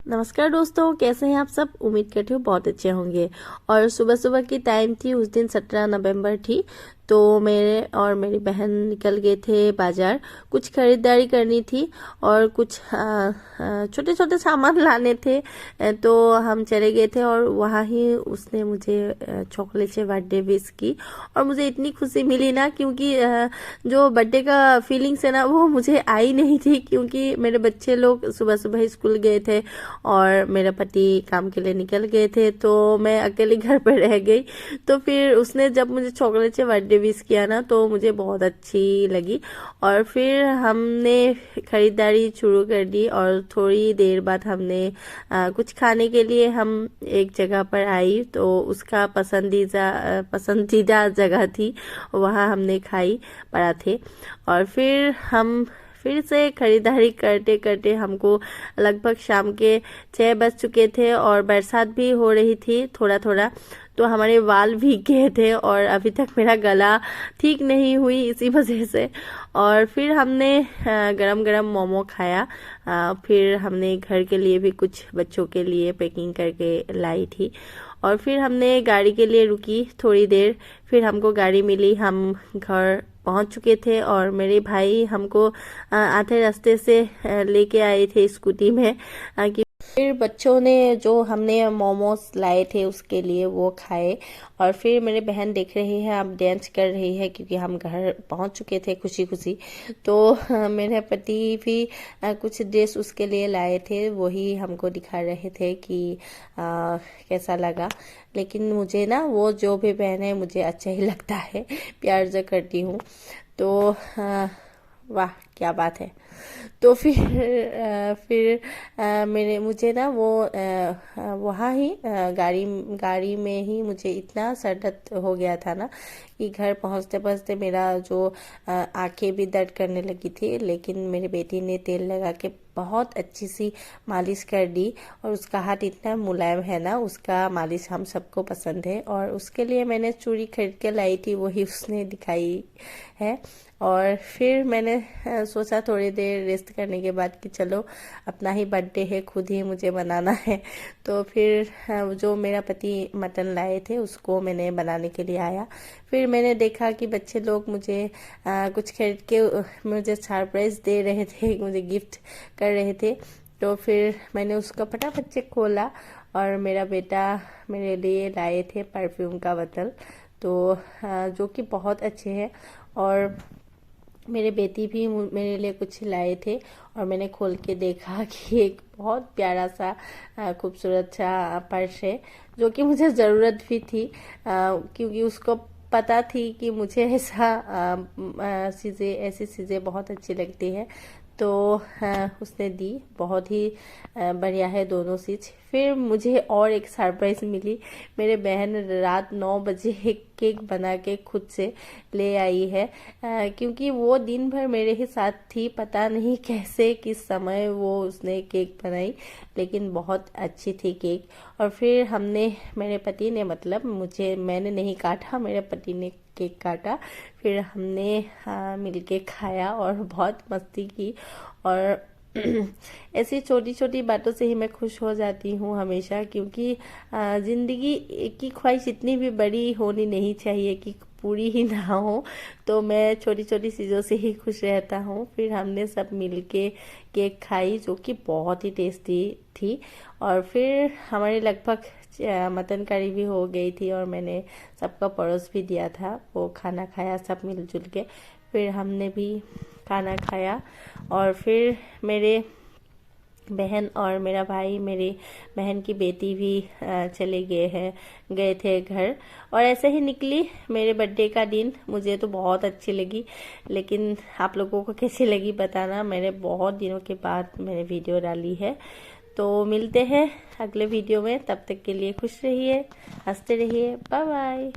नमस्कार दोस्तों, कैसे हैं आप सब। उम्मीद करती हूँ बहुत अच्छे होंगे। और सुबह सुबह की टाइम थी, उस दिन 17 नवंबर थी। तो मेरे और मेरी बहन निकल गए थे बाजार। कुछ खरीदारी करनी थी और कुछ छोटे छोटे सामान लाने थे। तो हम चले गए थे और वहाँ ही उसने मुझे चॉकलेट से बर्थडे विश की। और मुझे इतनी खुशी मिली ना, क्योंकि जो बर्थडे का फीलिंग्स है ना, वो मुझे आई नहीं थी, क्योंकि मेरे बच्चे लोग सुबह सुबह स्कूल गए थे और मेरा पति काम के लिए निकल गए थे। तो मैं अकेली घर पर रह गई। तो फिर उसने जब मुझे चॉकलेट से बर्थडे विश किया ना, तो मुझे बहुत अच्छी लगी। और फिर हमने खरीदारी शुरू कर दी और थोड़ी देर बाद हमने कुछ खाने के लिए हम एक जगह पर आई। तो उसका पसंदीदा जगह थी, वहाँ हमने खाई पराठे। और फिर से खरीदारी करते करते हमको लगभग शाम के 6 बज चुके थे और बरसात भी हो रही थी थोड़ा थोड़ा। तो हमारे बाल भीग गए थे और अभी तक मेरा गला ठीक नहीं हुई इसी वजह से। और फिर हमने गरम गरम मोमो खाया। फिर हमने घर के लिए भी कुछ बच्चों के लिए पैकिंग करके लाई थी। और फिर हमने गाड़ी के लिए रुकी थोड़ी देर। फिर हमको गाड़ी मिली, हम घर पहुंच चुके थे। और मेरे भाई हमको आधे रास्ते से लेके आए थे स्कूटी में। फिर बच्चों ने जो हमने मोमोज लाए थे उसके लिए वो खाए। और फिर मेरी बहन देख रही है, अब डांस कर रही है, क्योंकि हम घर पहुंच चुके थे खुशी खुशी। तो मेरे पति भी कुछ ड्रेस उसके लिए लाए थे, वही हमको दिखा रहे थे कि कैसा लगा। लेकिन मुझे ना वो जो भी पहने मुझे अच्छा ही लगता है, प्यार जो करती हूँ। तो वाह क्या बात है। तो फिर मेरे मुझे ना वो वहाँ ही गाड़ी में ही मुझे इतना सर दर्द हो गया था ना, कि घर पहुँचते पहुँचते मेरा जो आंखें भी दर्द करने लगी थी। लेकिन मेरी बेटी ने तेल लगा के बहुत अच्छी सी मालिश कर दी। और उसका हाथ इतना मुलायम है ना, उसका मालिश हम सबको पसंद है। और उसके लिए मैंने चूड़ी खरीद के लाई थी, वही उसने दिखाई है। और फिर मैंने सोचा थोड़ी देर रेस्ट करने के बाद कि चलो अपना ही बर्थडे है, खुद ही मुझे बनाना है। तो फिर जो मेरा पति मटन लाए थे उसको मैंने बनाने के लिए आया। फिर मैंने देखा कि बच्चे लोग मुझे कुछ खरीद के मुझे सरप्राइज दे रहे थे, मुझे गिफ्ट कर रहे थे। तो फिर मैंने उसका फटाफट से खोला और मेरा बेटा मेरे लिए लाए थे परफ्यूम का बोतल। तो जो कि बहुत अच्छे हैं। और मेरे बेटी भी मेरे लिए कुछ लाए थे और मैंने खोल के देखा कि एक बहुत प्यारा सा खूबसूरत सा पर्स है, जो कि मुझे ज़रूरत भी थी। क्योंकि उसको पता थी कि मुझे ऐसी चीज़ें बहुत अच्छी लगती है। तो उसने दी, बहुत ही बढ़िया है दोनों चीज़। फिर मुझे और एक सरप्राइज मिली। मेरे बहन रात 9 बजे एक केक बना के खुद से ले आई है। क्योंकि वो दिन भर मेरे ही साथ थी, पता नहीं कैसे किस समय वो उसने केक बनाई, लेकिन बहुत अच्छी थी केक। और फिर मेरे पति ने, मतलब मैंने नहीं काटा, मेरे पति ने केक काटा। फिर हमने मिलके खाया और बहुत मस्ती की। और ऐसी छोटी छोटी बातों से ही मैं खुश हो जाती हूँ हमेशा, क्योंकि जिंदगी की ख्वाहिश इतनी भी बड़ी होनी नहीं चाहिए कि पूरी ही ना हो। तो मैं छोटी छोटी चीज़ों से ही खुश रहता हूँ। फिर हमने सब मिलके केक खाई, जो कि बहुत ही टेस्टी थी। और फिर हमारे लगभग मटन करी भी हो गई थी और मैंने सबका परोस भी दिया था, वो खाना खाया सब मिलजुल के। फिर हमने भी खाना खाया। और फिर मेरे बहन और मेरा भाई, मेरी बहन की बेटी भी गए थे घर। और ऐसे ही निकली मेरे बर्थडे का दिन। मुझे तो बहुत अच्छी लगी, लेकिन आप लोगों को कैसी लगी बताना। मैंने बहुत दिनों के बाद मैंने वीडियो डाली है। तो मिलते हैं अगले वीडियो में, तब तक के लिए खुश रहिए, हंसते रहिए, बाय बाय।